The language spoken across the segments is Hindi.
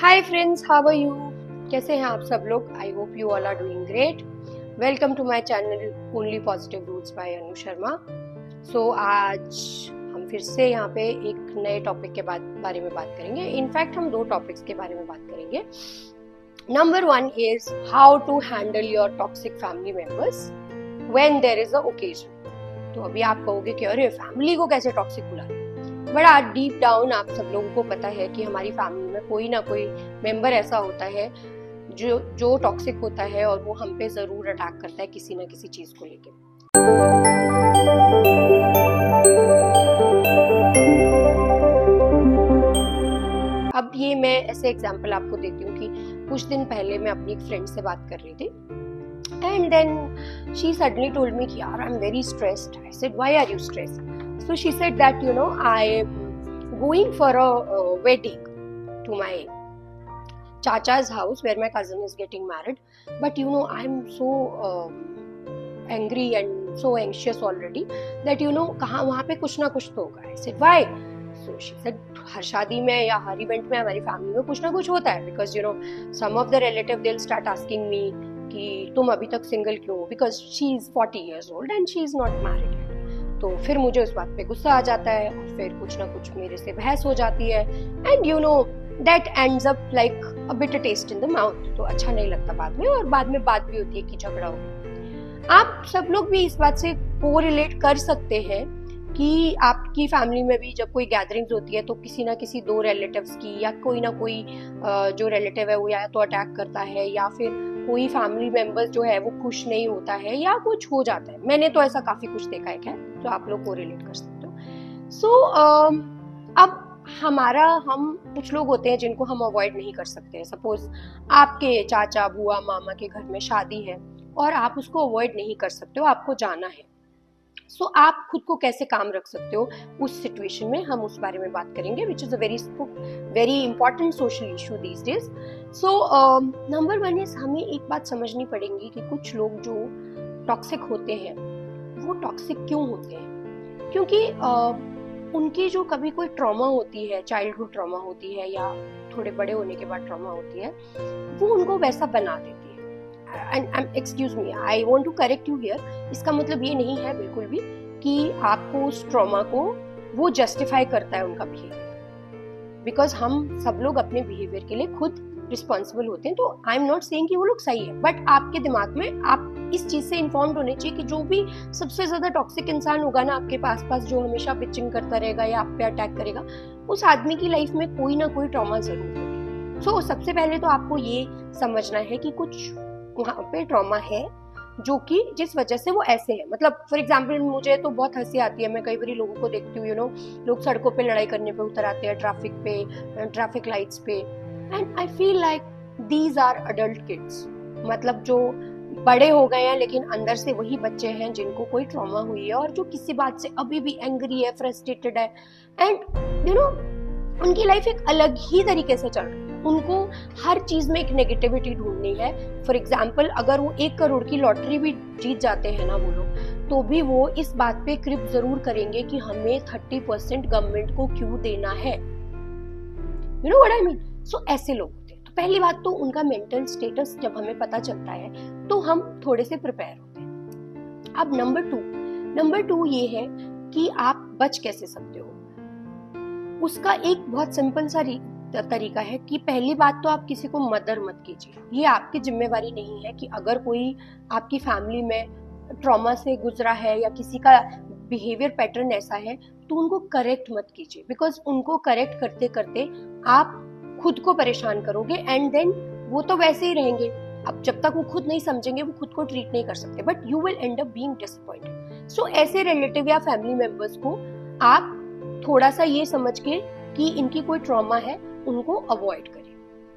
Hi friends, how are you? कैसे हैं आप सब लोग? I hope you all are doing great. Welcome to my channel only positive roots by Anu Sharma. So आज हम फिर से यहाँ पे एक नए टॉपिक के बारे में बात करेंगे। इनफैक्ट हम दो टॉपिक्स के बारे में बात करेंगे। Number 1 is how to handle your toxic family members when there is a occasion. तो अभी आप कहोगे कि अरे फैमिली को कैसे टॉक्सिक बुला रहे, बड़ा डीप डाउन आप सब लोगों को पता है कि हमारी फैमिली में कोई ना कोई मेंबर ऐसा होता है जो टॉक्सिक होता है और वो हम पे जरूर अटैक करता है किसी ना किसी चीज को लेके। अब ये मैं ऐसे एग्जांपल आपको देती हूँ कि कुछ दिन पहले मैं अपनी एक फ्रेंड से बात कर रही थी and then she suddenly told me कि यार I'm very stressed. I said why are you stressed? So she said that I am going for a wedding to my chacha's house where my cousin is getting married, but I'm so angry and so anxious already that कहाँ वहाँ पे कुछ ना कुछ तो होगा. I said why? So she said हर शादी में या हर इवेंट में हमारी फैमिली में कुछ ना कुछ होता है because some of the relative they'll start asking me कि तुम अभी तक सिंगल क्यों, because she is 40 years old and she is not married yet. तो फिर मुझे उस बात पे गुस्सा आ जाता है और फिर कुछ ना कुछ मेरे से बहस हो जाती है and that ends up like a bitter taste in the mouth. तो अच्छा नहीं लगता बाद में, और बाद में बात भी होती है कि झगड़ा हो गया. आप सब लोग भी इस बात से कोरिलेट कर सकते हैं कि आपकी फैमिली में भी जब कोई गैदरिंग्स होती है तो किसी ना किसी दो रिलेटिव्स की या कोई ना कोई जो रिलेटिव है वो या तो अटैक करता है या फिर कोई फैमिली मेंबर्स जो है वो खुश नहीं होता है या कुछ हो जाता है. मैंने तो ऐसा काफी कुछ देखा है, जो आप लोग को रिलेट कर सकते हो. सो अब हम कुछ लोग होते हैं जिनको हम अवॉइड नहीं कर सकते. सपोज आपके चाचा बुआ मामा के घर में शादी है और आप उसको अवॉइड नहीं कर सकते हो, आपको जाना है. सो आप खुद को कैसे काम रख सकते हो उस सिचुएशन में, हम उस बारे में बात करेंगे, which is a very important social issue these days. So number 1 is हमें एक बात समझनी पड़ेगी कि कुछ लोग जो टॉक्सिक होते हैं वो टॉक्सिक क्यों होते हैं. क्योंकि उनकी जो कभी कोई ट्रॉमा होती है, चाइल्डहुड ट्रॉमा होती है या थोड़े बड़े होने के बाद ट्रॉमा होती है, वो उनको वैसा बना देती है. And excuse me, I want to correct you here. इसका मतलब ये नहीं है बिल्कुल भी कि आपको उस ट्रॉमा को वो जस्टिफाई करता है उनका बिहेवियर, बिकॉज हम सब लोग अपने बिहेवियर के लिए खुद रिस्पॉन्सिबल होते हैं. तो आई एम नॉट सेइंग कि वो लोग सही है, बट आपके दिमाग में आप इस चीज से इन्फॉर्म्ड होने चाहिए कि जो भी सबसे ज्यादा टॉक्सिक इंसान होगा ना आपके पास जो हमेशा बिचिंग करता रहेगा या आप पे अटैक करेगा, उस आदमी की लाइफ में कोई ना कोई ट्रॉमा जरूर होगी. सो सबसे पहले तो आपको ये समझना है कि कुछ वहाँ पे ट्रॉमा है जो कि जिस वजह से वो ऐसे है. मतलब फॉर एग्जाम्पल मुझे तो बहुत हंसी आती है, मैं कई बार लोगों को देखती हूँ लोग सड़कों पे लड़ाई करने पे उतर आते हैं, ट्रैफिक लाइट्स पे, and I feel like these are adult kids. मतलब जो बड़े हो गए हैं लेकिन अंदर से वही बच्चे हैं जिनको कोई ट्रॉमा हुई है और जो किसी बात से अभी भी एंग्री है, फ्रस्ट्रेटेड है, एंड उनकी लाइफ एक अलग ही तरीके से चल रही है. उनको हर चीज में एक नेगेटिविटी ढूंढनी है. फॉर एग्जाम्पल अगर वो 1 करोड़ की लॉटरी भी जीत जाते हैं ना वो लोग, तो भी वो इस बात पे क्रिप जरूर करेंगे कि हमें 30% गवर्नमेंट को क्यों देना है. You know what I mean. So ऐसे लोग होते हैं. तो पहली बात तो उनका मेंटल स्टेटस जब हमें पता चलता है तो हम थोड़े से प्रिपेयर होते हैं. अब नंबर टू ये है कि आप बच कैसे सकते हो. उसका एक बहुत सिंपल सा तरीका है कि पहली बात तो आप किसी को मदर मत कीजिए. ये आपकी जिम्मेवारी नहीं है कि अगर कोई आपकी फैमिली में ट्रॉमा से गुजरा है या किसी का बिहेवियर पैटर्न ऐसा है तो उनको करेक्ट मत कीजिए, बिकॉज उनको करेक्ट करते करते आप खुद को परेशान करोगे एंड देन वो तो वैसे ही रहेंगे. अब जब तक वो खुद नहीं समझेंगे वो खुद को ट्रीट नहीं कर सकते, but you will end up being disappointed. So ऐसे रिलेटिव या फैमिली मेंबर्स को आप थोड़ा सा ये समझ के कि इनकी कोई ट्रॉमा है उनको अवॉइड करें,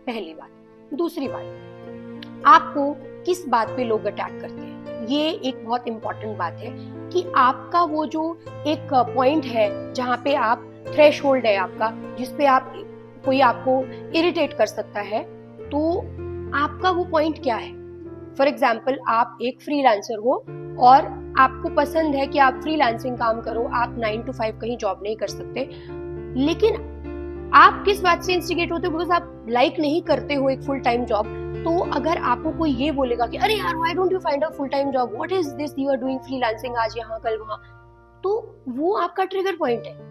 पहली बात. दूसरी बात, आपको किस बात पे लोग अटैक करते हैं, ये एक बहुत इंपॉर्टेंट बात है कि आपका वो जो एक पॉइंट है जहाँ पे आप थ्रेशोल्ड है आपका, जिसपे आप कोई आपको इरिटेट कर सकता है, तो आपका वो पॉइंट क्या है. फॉर एग्जाम्पल आप एक फ्रीलांसर हो और आपको पसंद है कि आप फ्रीलांसिंग काम करो, आप 9 to 5 कहीं जॉब नहीं कर सकते, लेकिन आप किस बात से इंस्टिगेट होते हो? बिकॉज आप लाइक नहीं करते हो एक फुल टाइम जॉब। तो अगर आपको कोई ये बोलेगा कि अरे यार why don't you find a full time job, what is this you are doing freelancing, आज यहाँ कल वहां, तो वो आपका ट्रिगर पॉइंट है।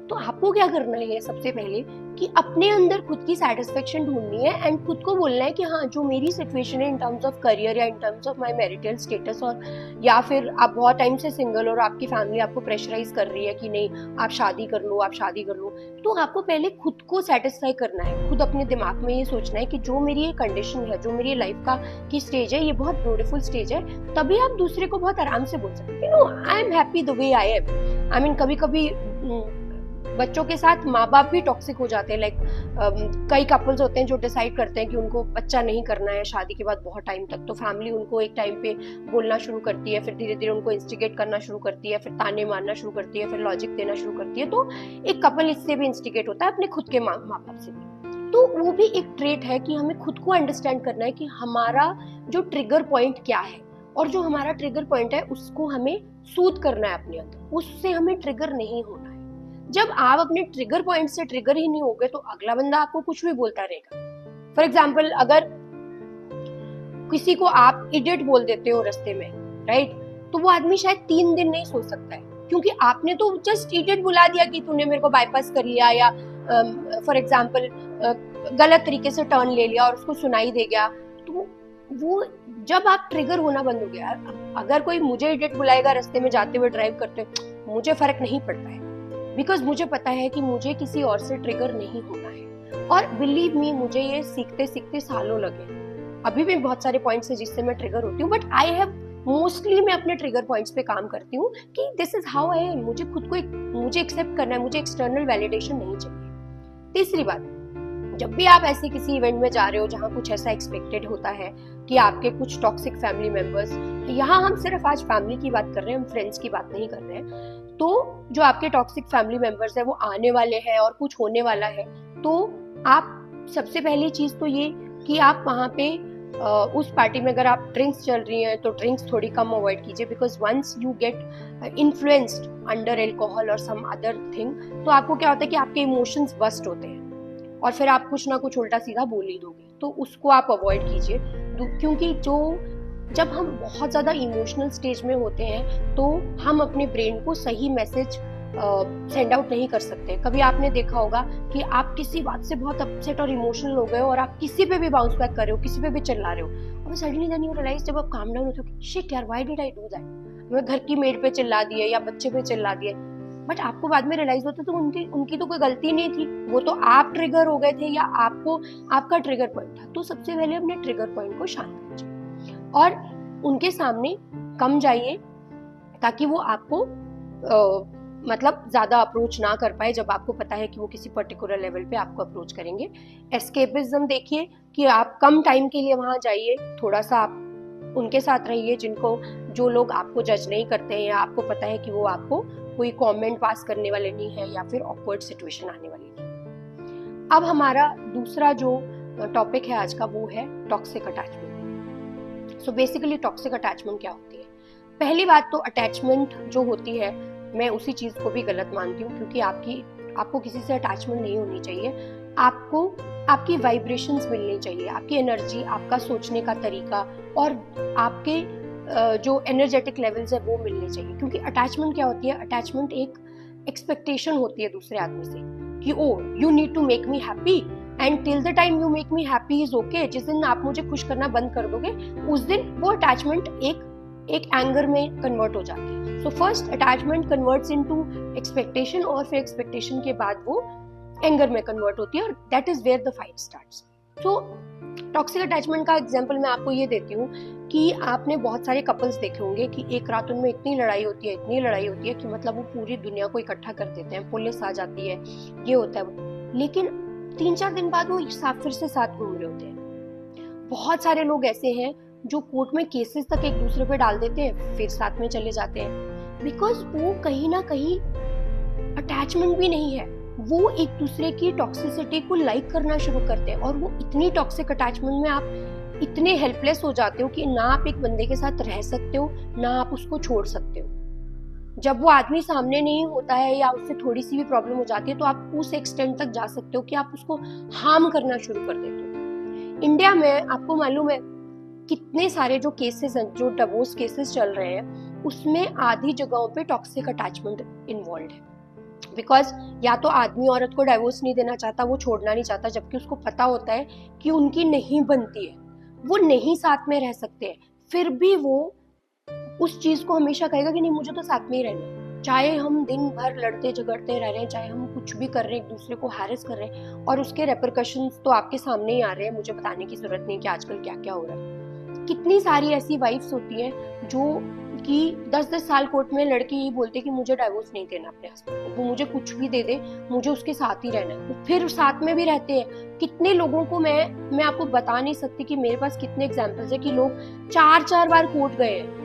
तो आपको क्या करना है सबसे पहले कि अपने अंदर खुद की सेटिस्फेक्शन ढूंढनी है एंड खुद को बोलना है कि हाँ जो मेरी सिचुएशन है इन टर्म्स ऑफ करियर या in terms of my marital status, और या फिर आप बहुत टाइम से सिंगल और आपकी फैमिली आपको प्रेशराइज कर रही है कि नहीं आप शादी कर लो, आप शादी कर लो, तो आपको पहले खुद को सेटिस्फाई करना है। खुद अपने दिमाग में ये सोचना है कि जो मेरी ये कंडीशन है, जो मेरी लाइफ का की स्टेज है, ये बहुत ब्यूटीफुल स्टेज है, तभी आप दूसरे को बहुत आराम से बोल सकते हैं no I am happy the way I am. I mean कभी कभी बच्चों के साथ माँ बाप भी टॉक्सिक हो जाते हैं। लाइक कई कपल्स होते हैं जो डिसाइड करते हैं कि उनको बच्चा नहीं करना है शादी के बाद बहुत टाइम तक, तो फैमिली उनको एक टाइम पे बोलना शुरू करती है, फिर धीरे धीरे उनको इंस्टिगेट करना शुरू करती है, फिर ताने मारना शुरू करती है, फिर लॉजिक देना शुरू करती है। तो एक कपल इससे भी इंस्टिगेट होता है अपने खुद के माँ बाप से भी। तो वो भी एक ट्रेट है कि हमें खुद को अंडरस्टैंड करना है कि हमारा जो ट्रिगर पॉइंट क्या है, और जो हमारा ट्रिगर पॉइंट है उसको हमें सूद करना है अपने अंदर, उससे हमें ट्रिगर नहीं होना है। जब आप अपने ट्रिगर पॉइंट से ट्रिगर ही नहीं होगे तो अगला बंदा आपको कुछ भी बोलता रहेगा। फॉर एग्जाम्पल अगर किसी को आप इडियट बोल देते हो रास्ते में, राइट, तो वो आदमी शायद 3 दिन नहीं सोच सकता है, क्योंकि आपने तो जस्ट इडियट बुला दिया कि तूने मेरे को बाईपास कर लिया, या फॉर एग्जाम्पल गलत तरीके से टर्न ले लिया और उसको सुनाई दे गया। तो वो जब आप ट्रिगर होना बंद हो गया, अगर कोई मुझे इडियट बुलाएगा रास्ते में जाते हुए ड्राइव करते हुए, मुझे फर्क नहीं पड़ता है, बिकॉज मुझे पता है कि मुझे किसी और से ट्रिगर नहीं होना है। और बिलीव मी, मुझे ये सीखते सीखते सालों लगे। अभी भी बहुत सारे पॉइंट्स हैं जिससे मैं ट्रिगर होती हूँ, बट आई हैव मोस्टली मैं अपने ट्रिगर पॉइंट्स पे काम करती हूँ कि this is how I am. मुझे खुद को मुझे एक्सेप्ट करना है, मुझे एक्सटर्नल वैलिडेशन नहीं चाहिए। तीसरी बात, जब भी आप ऐसे किसी इवेंट में जा रहे हो जहाँ कुछ ऐसा एक्सपेक्टेड होता है कि आपके कुछ टॉक्सिक फैमिली मेंबर्स, यहाँ हम सिर्फ आज फैमिली की बात कर रहे हैं, हम फ्रेंड्स की बात नहीं कर रहे हैं, तो जो आपके टॉक्सिक फैमिली मेंबर्स है वो आने वाले हैं और कुछ होने वाला है, तो आप सबसे पहली चीज तो ये कि आप वहाँ पे उस पार्टी में अगर आप ड्रिंक्स चल रही हैं तो ड्रिंक्स थोड़ी कम अवॉइड कीजिए, because once you get influenced under alcohol और सम अदर थिंग, तो आपको क्या होता है कि आपके इमोशंस बस्ट होते हैं और फिर आप कुछ ना कुछ उल्टा सीधा बोल ही दोगे, तो उसको आप अवॉइड कीजिए। क्योंकि जब हम बहुत ज़्यादा इमोशनल स्टेज में होते हैं तो हम अपने ब्रेन को सही मैसेज सेंड आउट नहीं कर सकते। कभी आपने देखा होगा कि आप किसी बात से बहुत अपसेट और इमोशनल हो गए हो और आप किसी पे भी बाउंस बैक कर रहे हो, किसी पे भी चिल्ला रहे हो, और सडनली देन यू रियलाइज, जब आप काम डाउन होते हो, शिट यार why did I do that, मैं घर की मेड पे चिल्ला दिए या बच्चे पे चिल्ला दिए, बट आपको बाद में रियलाइज होता तो उनकी तो कोई गलती नहीं थी, वो तो आप ट्रिगर हो गए थे या आपका ट्रिगर पॉइंट था। तो सबसे पहले अपने ट्रिगर पॉइंट को शांत कीजिए और उनके सामने कम जाइए, ताकि वो आपको मतलब ज्यादा अप्रोच ना कर पाए जब आपको पता है कि वो किसी पर्टिकुलर लेवल पे आपको अप्रोच करेंगे। एस्केपिज्म देखिए कि आप कम टाइम के लिए वहां जाइए, थोड़ा सा आप उनके साथ रहिए जो लोग आपको जज नहीं करते हैं, या आपको पता है कि वो आपको कोई कमेंट पास करने वाले नहीं है या फिर ऑकवर्ड सिचुएशन आने वाली नहीं। अब हमारा दूसरा जो टॉपिक है आज का वो है toxic attachment. So basically toxic attachment क्या होती है? पहली बात तो अटैचमेंट जो होती है, मैं उसी चीज को भी गलत मानती हूँ, क्योंकि आपको किसी से अटैचमेंट नहीं होनी चाहिए। आपको आपकी वाइब्रेशंस मिलनी चाहिए, आपकी एनर्जी, आपका सोचने का तरीका और आपके जो एनर्जेटिक लेवल्स है वो मिलने चाहिए। क्योंकि अटैचमेंट क्या होती है? अटैचमेंट एक एक्सपेक्टेशन होती है दूसरे आदमी से कि oh you need to make me happy and till the time you make me happy is okay. जिस दिन आप मुझे खुश करना बंद कर दोगे उस दिन वो अटैचमेंट एक एंगर में कन्वर्ट हो जाती है। So first attachment converts into expectation और फिर एक्सपेक्टेशन के बाद वो एंगर में कन्वर्ट होती है और that is where the fight starts. So toxic attachment का एग्जांपल मैं आपको ये देती हूँ कि आपने बहुत सारे कपल्स देखे होंगे कि एक रात उनमें इतनी लड़ाई होती है कि मतलब वो पूरी दुनिया को इकट्ठा कर देते हैं, पुलिस आ जाती है, ये होता है, लेकिन 3-4 दिन बाद वो फिर से साथ घूम रहे होते हैं। बहुत सारे लोग ऐसे हैं जो कोर्ट में केसेस तक एक दूसरे पे डाल देते हैं, फिर साथ में चले जाते हैं, बिकॉज वो कहीं ना कहीं अटैचमेंट भी नहीं है, वो एक दूसरे की टॉक्सिसिटी को लाइक करना शुरू करते हैं। और वो इतनी टॉक्सिक अटैचमेंट में आप इतने हेल्पलेस हो जाते हो कि ना आप एक बंदे के साथ रह सकते हो ना आप उसको छोड़ सकते हो। जब वो आदमी सामने नहीं होता है या उससे थोड़ी सी भी प्रॉब्लम हो जाती है तो आप उस एक्सटेंट तक जा सकते हो कि आप उसको हार्म करना शुरू कर देते हो। इंडिया में आपको मालूम है कितने सारे जो केसेस हैं, जो डिवोर्स केसेस चल रहे हैं, उसमें आधी जगहों पे टॉक्सिक अटैचमेंट इन्वॉल्व है। बिकॉज या तो आदमी औरत को डाइवोर्स नहीं देना चाहता, वो छोड़ना नहीं चाहता, जबकि उसको पता होता है कि उनकी नहीं बनती है, वो नहीं साथ में रह सकते हैं, फिर भी वो उस चीज को हमेशा कहेगा कि नहीं मुझे तो साथ में ही रहना है, चाहे हम दिन भर लड़ते झगड़ते रह रहे हैं, चाहे हम कुछ भी कर रहे हैं, एक दूसरे को हैरेस कर रहे हैं, और उसके रेपरकशंस तो आपके सामने ही आ रहे हैं, मुझे बताने की जरूरत नहीं कि आजकल क्या क्या हो रहा है। कितनी सारी ऐसी वाइफ्स होती हैं जो कि 10-10 साल कोर्ट में लड़के यही बोलते कि मुझे डाइवोर्स नहीं देना अपने हस्बैंड को, वो मुझे कुछ भी दे दे, मुझे उसके साथ ही रहना है, फिर साथ में भी रहते हैं। कितने लोगों को मैं आपको बता नहीं सकती कि मेरे पास कितने एग्जांपल्स है कि लोग 4-4 बार कोर्ट गए हैं।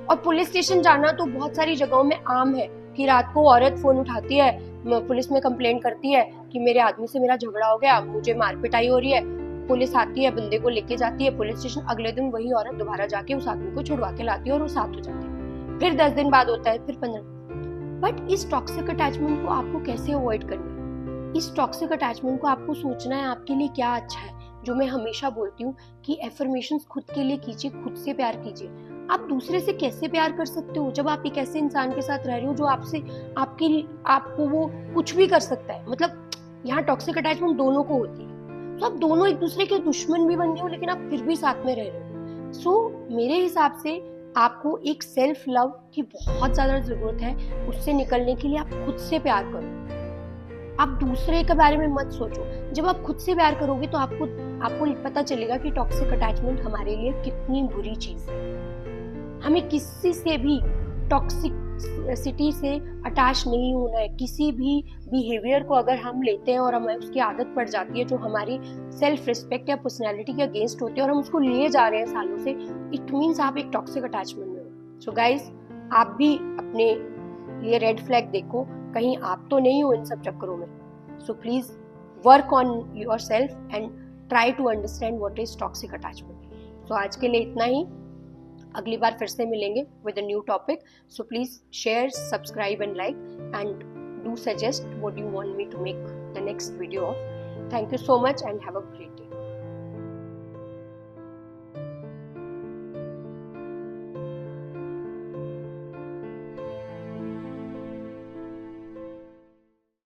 और पुलिस स्टेशन जाना तो बहुत सारी जगहों में आम है कि रात को औरत फोन उठाती है, पुलिस में कंप्लेंट करती है कि मेरे आदमी से मेरा झगड़ा हो गया, मुझे मार पिटाई हो रही है, पुलिस आती है, बंदे को लेके जाती है पुलिस स्टेशन, अगले दिन वही औरत दोबारा जाके उस आदमी को छुड़वा के लाती है और वो साथ हो जाती है, फिर 10 दिन बाद होता है, फिर 15। बट इस टॉक्सिक अटैचमेंट को आपको कैसे अवॉइड करना है? इस टॉक्सिक अटैचमेंट को आपको सोचना है आपके लिए क्या अच्छा है। जो मैं हमेशा बोलती हूँ कि एफर्मेशंस खुद के लिए कीजिए, खुद से प्यार कीजिए। आप दूसरे से कैसे प्यार कर सकते हो जब आप एक ऐसे इंसान के साथ रह रहे हो जो आपसे आपको वो कुछ भी कर सकता है। मतलब यहाँ टॉक्सिक अटैचमेंट दोनों को होती है, तो आप दोनों एक दूसरे के दुश्मन भी बन गए हो लेकिन आप फिर भी साथ में रह रहे हो। सो मेरे हिसाब से आपको एक सेल्फ लव की बहुत ज्यादा जरूरत है। उससे निकलने के लिए आप खुद से प्यार करो, आप दूसरे के बारे में मत सोचो। जब आप खुद से प्यार करोगे तो आपको पता चलेगा कि टॉक्सिक अटैचमेंट हमारे लिए कितनी बुरी चीज है। हमें किसी से भी टॉक्सिसिटी से अटैच नहीं होना है। किसी भी बिहेवियर को अगर हम लेते हैं और हमें उसकी आदत पड़ जाती है जो हमारी सेल्फ रिस्पेक्ट या पर्सनैलिटी के अगेंस्ट होती है और हम उसको लिए जा रहे हैं सालों से, इट मीन्स आप एक टॉक्सिक अटैचमेंट में हो। सो गाइज, आप भी अपने लिए रेड फ्लैग देखो, कहीं आप तो नहीं हो इन सब चक्करों में। So please work on yourself and try to understand what is toxic attachment. So आज के लिए इतना ही, अगली बार फिर से मिलेंगे with a new topic. So please share, subscribe and like and do suggest what you want me to make the next video of. Thank you so much and have a great day.